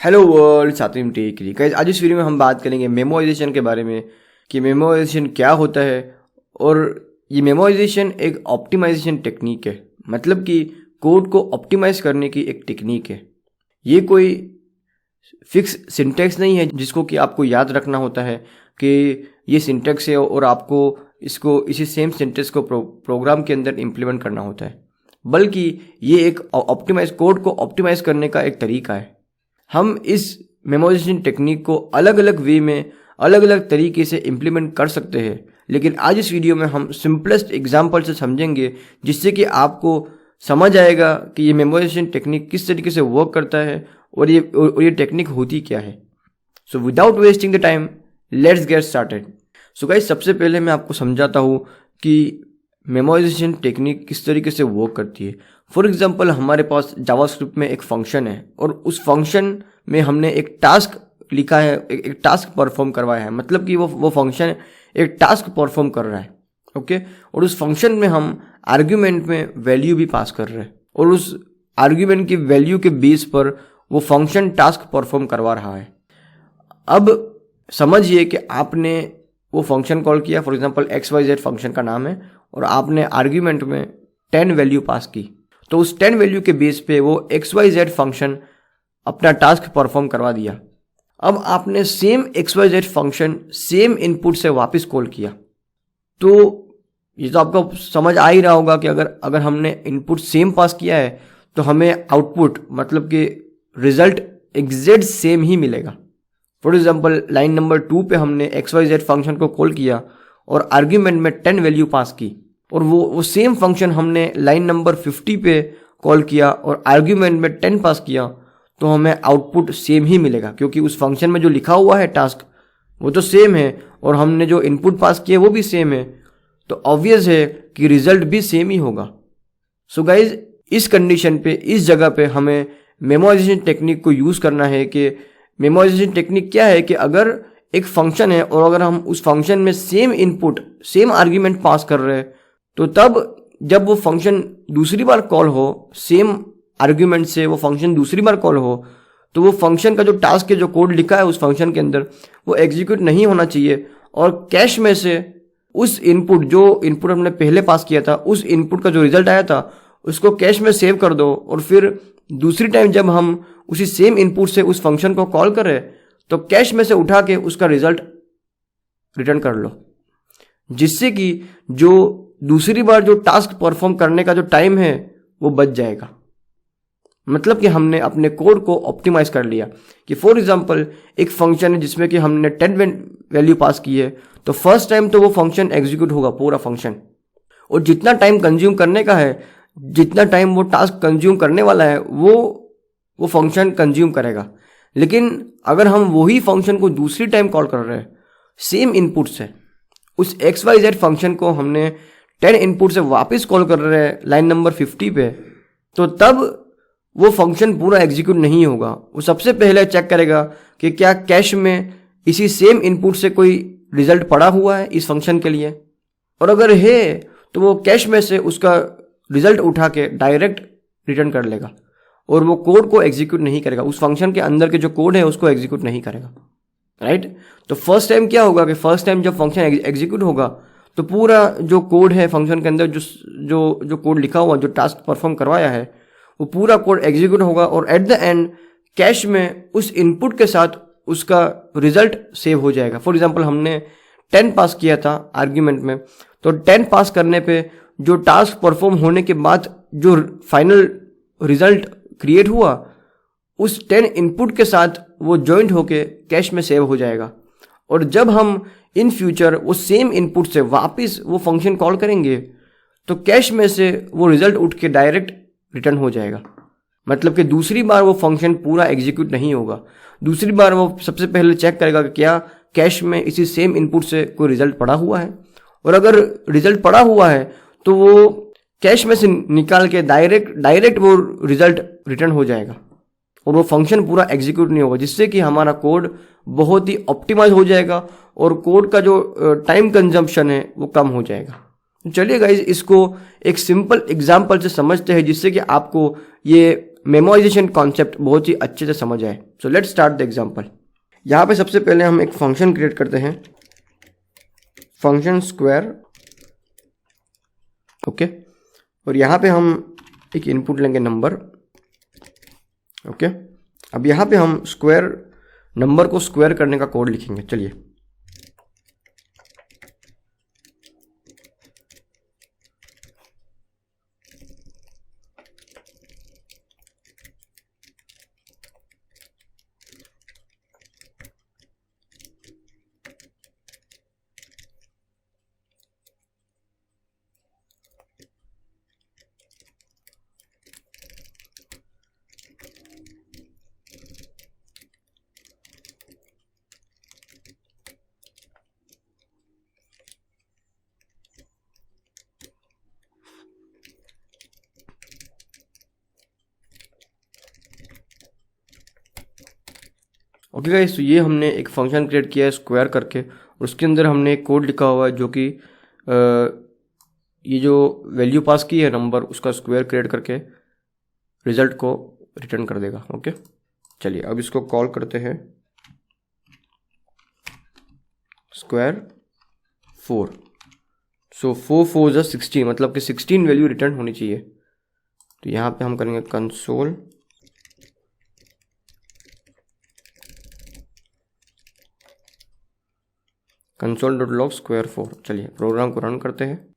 Hello world, सातिम take री guys. आज इस वीडियो में हम बात करेंगे मेमोराइजेशन के बारे में कि मेमोराइजेशन क्या होता है। और ये मेमोराइजेशन एक ऑप्टिमाइजेशन टेक्निक है, मतलब कि कोड को ऑप्टिमाइज करने की एक टेक्निक है। ये कोई फिक्स सिंटैक्स नहीं है जिसको कि आपको याद रखना होता है कि ये सिंटैक्स है और आपको इसको इसी सेम सिंटैक्स को प्रोग्राम के अंदर इम्प्लीमेंट करना होता है, बल्कि ये एक ऑप्टिमाइज कोड को ऑप्टिमाइज करने का एक तरीका है। हम इस मेमोराइजेशन टेक्निक को अलग अलग वे में अलग अलग तरीके से इम्प्लीमेंट कर सकते हैं, लेकिन आज इस वीडियो में हम सिंपलेस्ट एग्जांपल से समझेंगे जिससे कि आपको समझ आएगा कि ये मेमोराइजेशन टेक्निक किस तरीके से वर्क करता है और ये टेक्निक होती क्या है। So without wasting the time let's get started. So guys, सबसे पहले मैं आपको समझाता हूँ कि मेमोराइजेशन टेक्निक किस तरीके से वर्क करती है। फॉर एग्जांपल, हमारे पास जावास्क्रिप्ट में एक फंक्शन है और उस फंक्शन में हमने एक टास्क लिखा है, एक टास्क परफॉर्म करवाया है, मतलब कि वो फंक्शन एक टास्क परफॉर्म कर रहा है। ओके, और उस फंक्शन में हम आर्ग्यूमेंट में वैल्यू भी पास कर रहे हैं और उस आर्ग्यूमेंट की वैल्यू के बेस पर वो फंक्शन टास्क परफॉर्म करवा रहा है। अब समझिए कि आपने वो फंक्शन कॉल किया, फॉर एग्जांपल XYZ फंक्शन का नाम है, और आपने आर्ग्यूमेंट में 10 वैल्यू पास की। तो उस 10 वैल्यू के बेस पे वो XYZ फंक्शन अपना टास्क परफॉर्म करवा दिया। अब आपने same XYZ function same input से वापस कॉल किया, तो ये तो आपको समझ आ ही रहा होगा कि अगर हमने इनपुट सेम पास किया है तो हमें आउटपुट मतलब कि रिजल्ट एग्जैक्ट सेम ही मिलेगा। फॉर एग्जाम्पल, लाइन नंबर 2 पे हमने XYZ फंक्शन को कॉल किया और आर्ग्यूमेंट में 10 वैल्यू पास की, और वो सेम फंक्शन हमने लाइन नंबर 50 पे कॉल किया और आर्ग्यूमेंट में 10 पास किया, तो हमें आउटपुट सेम ही मिलेगा, क्योंकि उस फंक्शन में जो लिखा हुआ है टास्क वो तो सेम है और हमने जो इनपुट पास किए वो भी सेम है, तो ऑब्वियस है कि रिजल्ट भी सेम ही होगा। सो गाइज, इस कंडीशन पे, इस जगह पे हमें मेमोराइजेशन टेक्निक को यूज़ करना है। कि मेमोराइजेशन टेक्निक क्या है कि अगर एक फंक्शन है और अगर हम उस फंक्शन में same input same argument pass कर रहे हैं, तो तब जब वो फंक्शन दूसरी बार कॉल हो, सेम आर्ग्यूमेंट से वो फंक्शन दूसरी बार कॉल हो, तो वो फंक्शन का जो टास्क है, जो कोड लिखा है उस फंक्शन के अंदर, वो एग्जीक्यूट नहीं होना चाहिए और कैश में से उस इनपुट, जो इनपुट हमने पहले पास किया था, उस इनपुट का जो रिजल्ट आया था उसको कैश में सेव कर दो, और फिर दूसरी टाइम जब हम उसी सेम इनपुट से उस फंक्शन को कॉल करें तो कैश में से उठा के उसका रिजल्ट रिटर्न कर लो, जिससे कि जो दूसरी बार जो टास्क परफॉर्म करने का जो टाइम है वो बच जाएगा। मतलब कि हमने अपने कोड को ऑप्टिमाइज कर लिया। कि फॉर एग्जांपल, एक फंक्शन है जिसमें कि हमने 10 वैल्यू पास की है, तो फर्स्ट टाइम तो वो फंक्शन एग्जीक्यूट होगा पूरा फंक्शन, और जितना टाइम कंज्यूम करने का है, जितना टाइम वो टास्क कंज्यूम करने वाला है, वो फंक्शन कंज्यूम करेगा। लेकिन अगर हम वही फंक्शन को दूसरी टाइम कॉल कर रहे हैं सेम इनपुट से, उस XYZ फंक्शन को हमने 10 इनपुट से वापस कॉल कर रहे हैं लाइन नंबर 50 पे, तो तब वो फंक्शन पूरा एग्जीक्यूट नहीं होगा। वो सबसे पहले चेक करेगा कि क्या कैश में इसी सेम इनपुट से कोई रिजल्ट पड़ा हुआ है इस फंक्शन के लिए, और अगर है तो वो कैश में से उसका रिजल्ट उठा के डायरेक्ट रिटर्न कर लेगा और वो कोड को एग्जीक्यूट नहीं करेगा, उस फंक्शन के अंदर के जो कोड है उसको एग्जीक्यूट नहीं करेगा। राइट? तो फर्स्ट टाइम क्या होगा कि फर्स्ट टाइम जब फंक्शन एग्जीक्यूट होगा तो पूरा जो कोड है फंक्शन के अंदर, जो कोड लिखा हुआ, जो टास्क परफॉर्म करवाया है, वो पूरा कोड एग्जीक्यूट होगा और एट द एंड कैश में उस इनपुट के साथ उसका रिजल्ट सेव हो जाएगा। फॉर एग्जांपल, हमने 10 पास किया था आर्ग्यूमेंट में, तो 10 पास करने पे जो टास्क परफॉर्म होने के बाद जो फाइनल रिजल्ट क्रिएट हुआ, उस 10 इनपुट के साथ वो जॉइंट होके कैश में सेव हो जाएगा। और जब हम इन फ्यूचर वो सेम इनपुट से वापस वो फंक्शन कॉल करेंगे तो कैश में से वो रिजल्ट उठ के डायरेक्ट रिटर्न हो जाएगा। मतलब कि दूसरी बार वो फंक्शन पूरा एग्जीक्यूट नहीं होगा। दूसरी बार वो सबसे पहले चेक करेगा कि क्या कैश में इसी सेम इनपुट से कोई रिजल्ट पड़ा हुआ है, और अगर रिजल्ट पड़ा हुआ है तो वो कैश में से निकाल के डायरेक्ट वो रिजल्ट रिटर्न हो जाएगा और वो फंक्शन पूरा एग्जीक्यूट नहीं होगा, जिससे कि हमारा कोड बहुत ही ऑप्टिमाइज हो जाएगा और कोड का जो टाइम कंजम्पशन है वो कम हो जाएगा। चलिए गाइज, इसको एक सिंपल एग्जाम्पल से समझते हैं जिससे कि आपको ये मेमोराइजेशन कॉन्सेप्ट बहुत ही अच्छे से समझ आए। So let's start the example. यहाँ पे सबसे पहले हम एक फंक्शन क्रिएट करते हैं, फंक्शन स्क्वायर, ओके। और यहाँ पे हम एक इनपुट लेंगे नंबर, ओके। अब यहाँ पे हम स्क्वायर नंबर को स्क्वायर करने का कोड लिखेंगे। चलिए, ओके गाइस, तो ये हमने एक फंक्शन क्रिएट किया है स्क्वायर करके, और उसके अंदर हमने एक कोड लिखा हुआ है जो कि ये जो वैल्यू पास की है नंबर, उसका स्क्वायर क्रिएट करके रिजल्ट को रिटर्न कर देगा। ओके, चलिए अब इसको कॉल करते हैं स्क्वायर 4। सो 4 4 जा 16, मतलब कि 16 वैल्यू रिटर्न होनी चाहिए। तो यहाँ पे हम करेंगे कंसोल console.log square 4। चलिए प्रोग्राम को रन करते हैं।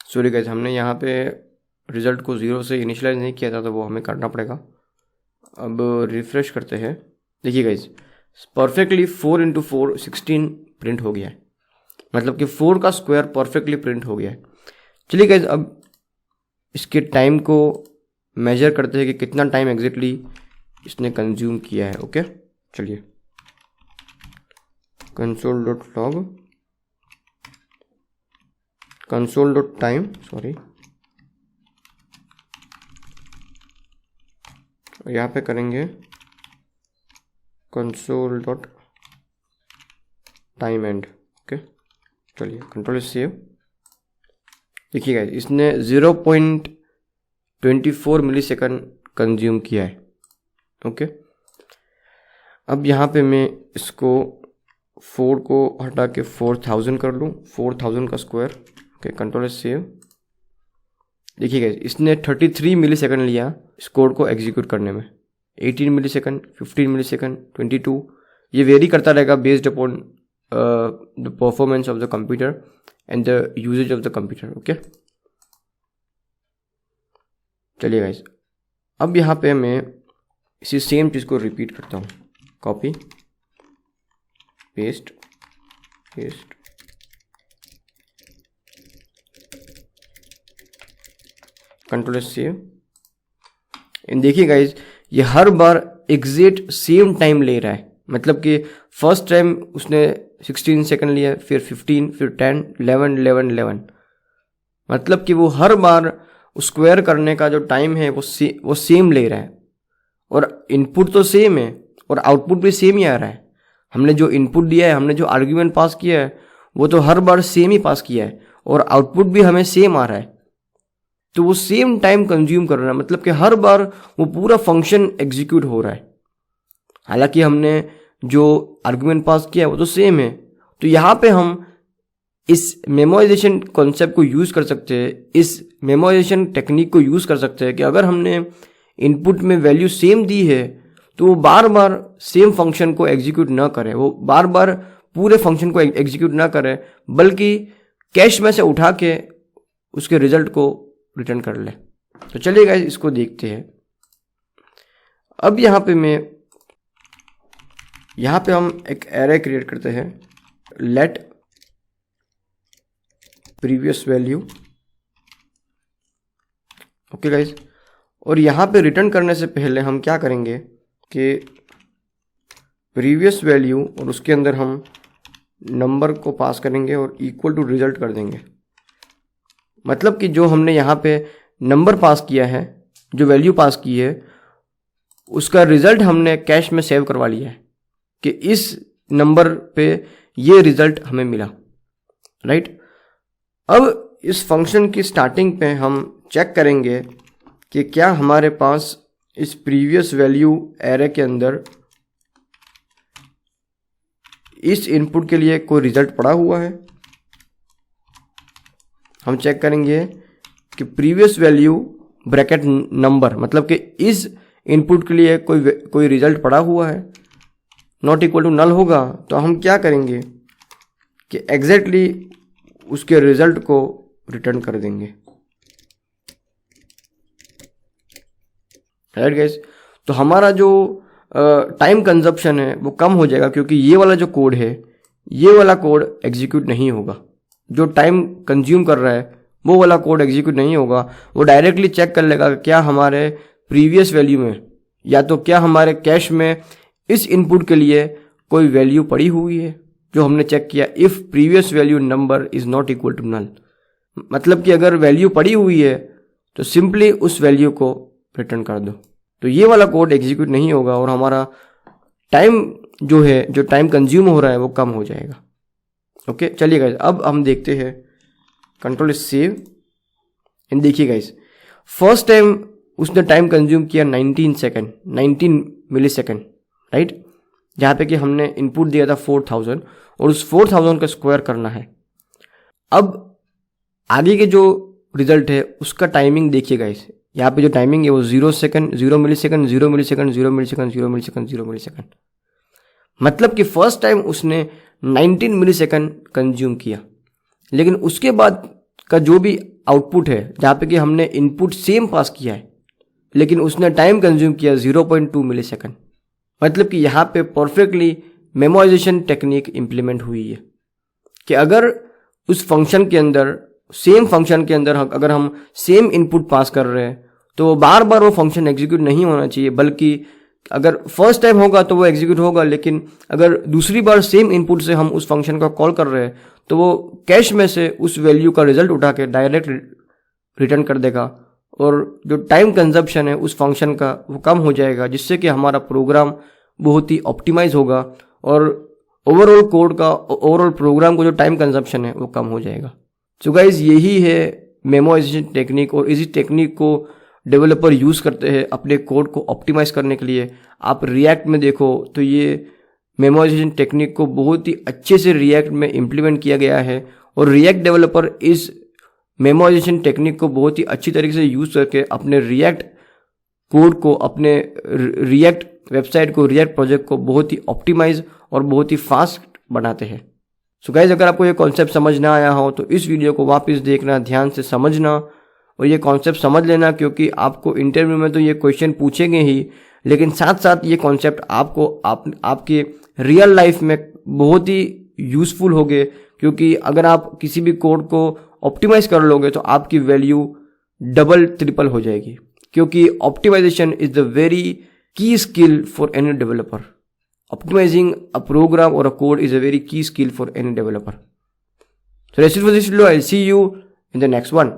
सॉरी गाइस, हमने यहाँ पे रिजल्ट को 0 से इनिशियलाइज नहीं किया था, तो वो हमें करना पड़ेगा। अब रिफ्रेश करते हैं। देखिए गाइस, परफेक्टली 4 × 4 16 प्रिंट हो गया है, मतलब कि 4 का स्क्वायर परफेक्टली प्रिंट हो गया है। चलिए गाइस, अब इसके टाइम को मेजर करते हैं कि कितना टाइम एग्जैक्टली इसने कंज्यूम किया है। ओके, चलिए console.time, सॉरी, यहाँ पे करेंगे console.timeEnd। ओके, चलिए कंट्रोल सेव। देखिए गाइस, इसने 0.24 मिलीसेकंड कंज्यूम किया है। ओके, अब यहाँ पे मैं इसको 4 को हटा के 4000 कर लूँ, 4000 का स्क्वायर। Okay, control save. देखिए गाइस, इसने 33 मिलीसेकंड लिया इस कोड को एग्जीक्यूट करने में। 18 मिलीसेकंड, 15 मिलीसेकंड, 22, ये वेरी करता रहेगा based upon the performance of the computer and the usage of the computer. Okay, चलिए गाइस, अब यहाँ पे मैं इसी सेम चीज़ को रिपीट करता हूँ। Copy paste paste, control save. And देखिए गाइस, ये हर बार एग्जैक्ट सेम टाइम ले रहा है, मतलब कि फर्स्ट टाइम उसने 16 सेकंड लिया, फिर 15, फिर 10, 11, 11, 11, मतलब कि वो हर बार स्क्वायर करने का जो टाइम है वो सेम ले रहा है। और इनपुट तो सेम है और आउटपुट भी सेम ही आ रहा है। हमने जो इनपुट दिया है, हमने जो आर्ग्यूमेंट पास किया है, वो तो हर बार सेम ही पास किया है, और आउटपुट भी हमें सेम आ रहा है। तो वो सेम टाइम कंज्यूम कर रहा है, मतलब कि हर बार वो पूरा फंक्शन एग्जीक्यूट हो रहा है। हालांकि हमने जो आर्गुमेंट पास किया है वो तो सेम है। तो यहाँ पे हम इस मेमोराइजेशन कॉन्सेप्ट को यूज़ कर सकते हैं, इस मेमोराइजेशन टेक्निक को यूज़ कर सकते हैं कि अगर हमने इनपुट में वैल्यू सेम दी है तो वो बार बार सेम फंक्शन को एग्जीक्यूट ना करे, वो बार बार पूरे फंक्शन को एग्जीक्यूट ना करे, बल्कि कैश में से उठा के उसके रिजल्ट को रिटर्न कर ले। तो चलिए गाइस, इसको देखते हैं। अब यहाँ पे हम एक एरे क्रिएट करते हैं, let previous value. Okay guys, और यहाँ पे रिटर्न करने से पहले हम क्या करेंगे कि प्रीवियस वैल्यू और उसके अंदर हम नंबर को पास करेंगे और इक्वल टू रिजल्ट कर देंगे। मतलब कि जो हमने यहाँ पे नंबर पास किया है जो वैल्यू पास की है उसका रिजल्ट हमने कैश में सेव करवा लिया है कि इस नंबर पे ये रिजल्ट हमें मिला, राइट। अब इस फंक्शन की स्टार्टिंग पे हम चेक करेंगे कि क्या हमारे पास इस प्रीवियस वैल्यू एरे के अंदर इस इनपुट के लिए कोई रिजल्ट पड़ा हुआ है। हम चेक करेंगे कि प्रीवियस वैल्यू ब्रैकेट नंबर, मतलब कि इस इनपुट के लिए कोई रिजल्ट पड़ा हुआ है, नॉट इक्वल टू नल होगा तो हम क्या करेंगे कि एग्जैक्टली उसके रिजल्ट को रिटर्न कर देंगे, राइट गाइस। तो हमारा जो टाइम कंजप्शन है वो कम हो जाएगा, क्योंकि ये वाला जो कोड है ये वाला कोड एग्जीक्यूट नहीं होगा। जो टाइम कंज्यूम कर रहा है वो वाला कोड एग्जीक्यूट नहीं होगा, वो डायरेक्टली चेक कर लेगा क्या हमारे प्रीवियस वैल्यू में या तो क्या हमारे कैश में इस इनपुट के लिए कोई वैल्यू पड़ी हुई है जो हमने चेक किया। If previous value number is not equal to null, मतलब कि अगर वैल्यू पड़ी हुई है तो सिंपली उस वैल्यू को रिटर्न कर दो, तो ये वाला कोड एग्जीक्यूट नहीं होगा और हमारा टाइम जो है, जो टाइम कंज्यूम हो रहा है वो कम हो जाएगा। ओके, चलिए गाइस अब हम देखते हैं कंट्रोल सेव एंड देखिए गाइस, फर्स्ट टाइम उसने टाइम कंज्यूम किया 19 मिली सेकेंड, राइट, जहाँ पे कि हमने इनपुट दिया था 4000 और उस 4000 का स्क्वायर करना है। अब आगे के जो रिजल्ट है उसका टाइमिंग देखिए गाइस, यहाँ पे जो टाइमिंग है वो 0 सेकंड, 0 मिली सेकंड, 0 मिली सेकंड, 0 मिली सेकंड, 0 मिली सेकंड, 0 मिली सेकंड, मतलब कि फर्स्ट टाइम उसने 19 मिली सेकंड कंज्यूम किया। लेकिन उसके बाद का जो भी आउटपुट है जहाँ पे कि हमने इनपुट सेम पास किया है लेकिन उसने टाइम कंज्यूम किया 0.2 मिली सेकंड, मतलब कि यहाँ पे परफेक्टली मेमोराइजेशन टेक्निक इम्प्लीमेंट हुई है कि अगर उस फंक्शन के अंदर, सेम फंक्शन के अंदर अगर हम सेम इनपुट पास कर रहे हैं तो बार बार वो फंक्शन एग्जीक्यूट नहीं होना चाहिए, बल्कि अगर फर्स्ट टाइम होगा तो वो एग्जीक्यूट होगा, लेकिन अगर दूसरी बार सेम इनपुट से हम उस फंक्शन का कॉल कर रहे हैं तो वो कैश में से उस वैल्यू का रिजल्ट उठा के डायरेक्ट रिटर्न कर देगा और जो टाइम कंजप्शन है उस फंक्शन का वो कम हो जाएगा, जिससे कि हमारा प्रोग्राम बहुत ही ऑप्टिमाइज होगा और ओवरऑल कोड का, ओवरऑल प्रोग्राम को जो टाइम कंजप्शन है वो कम हो जाएगा। सो गाइज यही है मेमोराइजेशन टेक्निक और इसी टेक्निक को डेवलपर यूज़ करते हैं अपने कोड को ऑप्टिमाइज करने के लिए। आप रिएक्ट में देखो तो ये मेमोराइजेशन टेक्निक को बहुत ही अच्छे से रिएक्ट में इम्प्लीमेंट किया गया है और रिएक्ट डेवलपर इस मेमोराइजेशन टेक्निक को बहुत ही अच्छी तरीके से यूज़ करके अपने रिएक्ट कोड को, अपने रिएक्ट वेबसाइट को, रिएक्ट प्रोजेक्ट को बहुत ही ऑप्टिमाइज और बहुत ही फास्ट बनाते हैं। सो गाइज अगर आपको ये कॉन्सेप्ट समझ ना आया हो तो इस वीडियो को वापस देखना, ध्यान से समझना और ये कॉन्सेप्ट समझ लेना, क्योंकि आपको इंटरव्यू में तो ये क्वेश्चन पूछेंगे ही, लेकिन साथ साथ ये कॉन्सेप्ट आपको आपके रियल लाइफ में बहुत ही यूज़फुल होंगे, क्योंकि अगर आप किसी भी कोड को ऑप्टिमाइज कर लोगे तो आपकी वैल्यू डबल ट्रिपल हो जाएगी, क्योंकि optimization is the very key skill for any developer. Optimizing a program or a code is a very key skill for any developer. So that's it for this video. I'll see you in the next one.